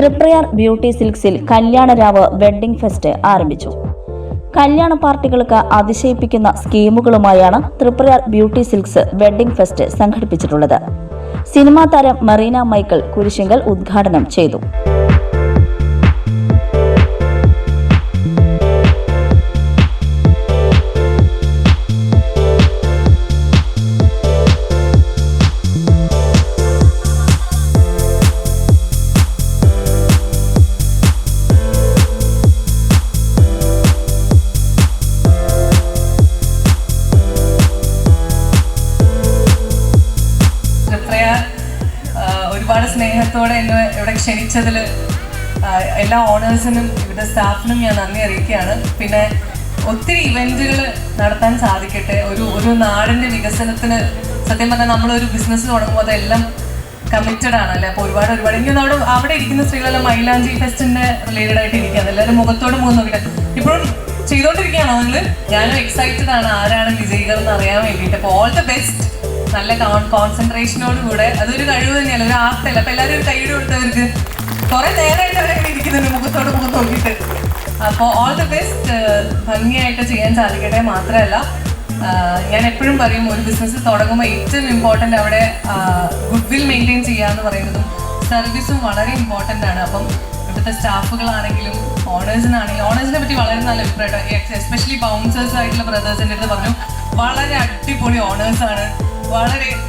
Triprayar beauty സിൽക്സിൽ കല്യാണരാവ് wedding fest ആരംഭിച്ചു. കല്യാണ പാർട്ടികൾക്ക് അതിശയിപ്പിക്കുന്ന സ്കീമുകളുമായാണ് Thriprayar beauty silks wedding fest സംഘടിപ്പിച്ചിട്ടുള്ളത്. സിനിമാ താരം മറീന മൈക്കിൾ കുരിശിങ്കൽ ഉദ്ഘാടനം ചെയ്തു. ഒരുപാട് സ്നേഹത്തോടെ എന്നെ ഇവിടെ ക്ഷണിച്ചതിൽ എല്ലാ ഓണേഴ്സിനും ഇവിടുത്തെ സ്റ്റാഫിനും ഞാൻ നന്ദി അറിയിക്കുകയാണ്. പിന്നെ ഒത്തിരി ഇവൻറ്റുകൾ നടത്താൻ സാധിക്കട്ടെ. ഒരു നാടിൻ്റെ വികസനത്തിന് സത്യം പറഞ്ഞാൽ നമ്മളൊരു ബിസിനസ് തുടങ്ങുമ്പോൾ അതെല്ലാം കമ്മിറ്റഡ് ആണല്ലേ. അപ്പോൾ ഒരുപാട് എനിക്ക് അവിടെ ഇരിക്കുന്ന സ്ത്രീകളെല്ലാം മൈലാഞ്ചി ഫെസ്റ്റിൻ്റെ റിലേറ്റഡ് ആയിട്ട് ഇരിക്കുകയാണ്. എല്ലാവരും മുഖത്തോട് മുഖം നോക്കിയിട്ട് ഇപ്പോഴും ചെയ്തുകൊണ്ടിരിക്കുകയാണോ നിങ്ങൾ? ഞാനും എക്സൈറ്റഡ് ആണ് ആരാണ് വിജയികൾ എന്ന് അറിയാൻ വേണ്ടിയിട്ട്. അപ്പോൾ ഓൾ ദ ബെസ്റ്റ്. നല്ല കോൺസെൻട്രേഷനോട് കൂടെ, അതൊരു കഴിവ് തന്നെയല്ല, ഒരു ആർട്ടല്ല. അപ്പം എല്ലാവരും ഒരു കൈയ്യടി കൊടുത്തവർക്ക് കുറേ നേരമായിട്ട് അവരങ്ങനെ ഇരിക്കുന്നുണ്ട് മുഖത്തോട് മുഖം നോക്കിയിട്ട്. അപ്പോൾ ഓൾ ദ ബെസ്റ്റ്. ഭംഗിയായിട്ട് ചെയ്യാൻ സാധിക്കട്ടെ. മാത്രമല്ല ഞാൻ എപ്പോഴും പറയും, ഒരു ബിസിനസ് തുടങ്ങുമ്പോൾ ഏറ്റവും ഇമ്പോർട്ടൻ്റ് അവിടെ ഗുഡ് വിൽ മെയിൻറ്റെയിൻ ചെയ്യുക എന്ന് പറയുന്നതും സർവീസും വളരെ ഇമ്പോർട്ടൻ്റ് ആണ്. അപ്പം ഇവിടുത്തെ സ്റ്റാഫുകളാണെങ്കിലും ഓണേഴ്സിനെ പറ്റി വളരെ നല്ല അഭിപ്രായം. എസ്പെഷ്യലി ബൗൺസേഴ്സ് ആയിട്ടുള്ള ബ്രദേഴ്സിൻ്റെ അടുത്ത് പറഞ്ഞു, വളരെ അടിപൊളി ഓണേഴ്സാണ്.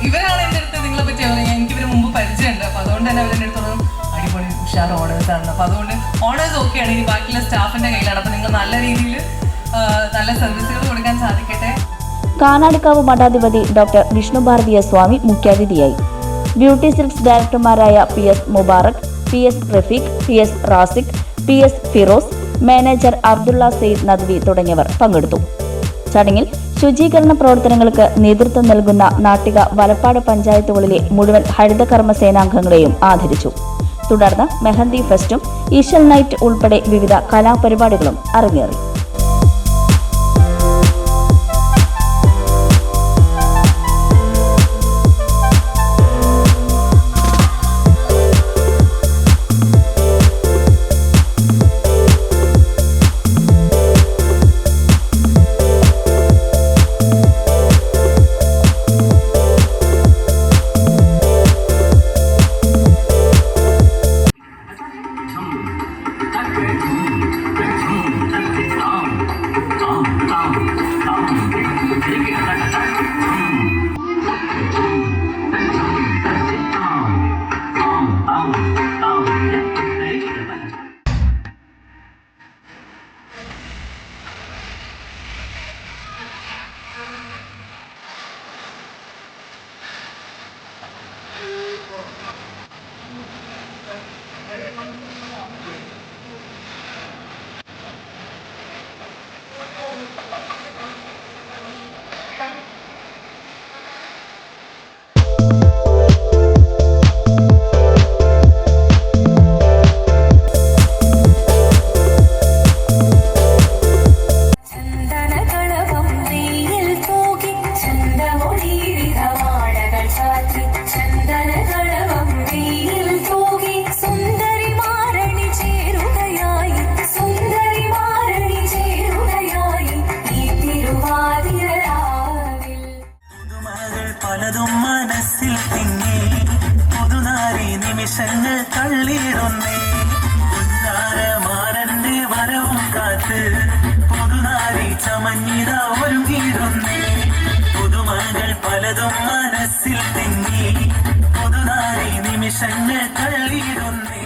ഇവരാണ് എൻ്റെ അടുത്ത് നിങ്ങളെ പറ്റി എനിക്ക് ഇവർ മുമ്പ് പരിചയമുണ്ട്. അപ്പോൾ അതുകൊണ്ട് തന്നെ അവരെൻ്റെ അടുത്ത് പറഞ്ഞു അടിപൊളി ഉഷാർ ഓണേഴ്സാണ്. അപ്പോൾ അതുകൊണ്ട് ഓണേഴ്സ് ഓക്കെയാണ്, ഇനി ബാക്കിയുള്ള സ്റ്റാഫിൻ്റെ കയ്യിലാണ്. അപ്പോൾ നിങ്ങൾ നല്ല രീതിയിൽ നല്ല സർവീസുകൾ കൊടുക്കാൻ സാധിക്കട്ടെ. കാനാടിക്കാവ് മഠാധിപതി ഡോക്ടർ വിഷ്ണു ഭാരതീയ സ്വാമി മുഖ്യാതിഥിയായി. ബ്യൂട്ടി സിൽക്സ് ഡയറക്ടർമാരായ PS Mubarak, PS Rafeeq, PS Rasiq, PS Firoz, manager Abdulla Sayed Nadvi തുടങ്ങിയവർ പങ്കെടുത്തു. ചടങ്ങിൽ ശുചീകരണ പ്രവർത്തനങ്ങൾക്ക് നേതൃത്വം നൽകുന്ന നാട്ടിക വലപ്പാട് പഞ്ചായത്തുകളിലെ മുഴുവൻ ഹരിതകർമ്മ സേനാംഗങ്ങളെയും ആദരിച്ചു. തുടർന്ന് മെഹന്തി ഫെസ്റ്റും ഈശൽ നൈറ്റ് ഉൾപ്പെടെ വിവിധ കലാപരിപാടികളും അരങ്ങേറി. പലതും മനസ്സിൽ തിങ്ങി പുതുനാരി നിമിഷങ്ങൾ തള്ളിയിടുന്നേ. പുന്നാരമാരന്റെ വരവും കാത്ത് പുതുനാരി ചമഞ്ഞിത ഒരുങ്ങിയിടുന്നേ. പുതുമകൾ പലതും മനസ്സിൽ തിങ്ങി പുതുനാരി നിമിഷങ്ങൾ തള്ളിയിടുന്നേ.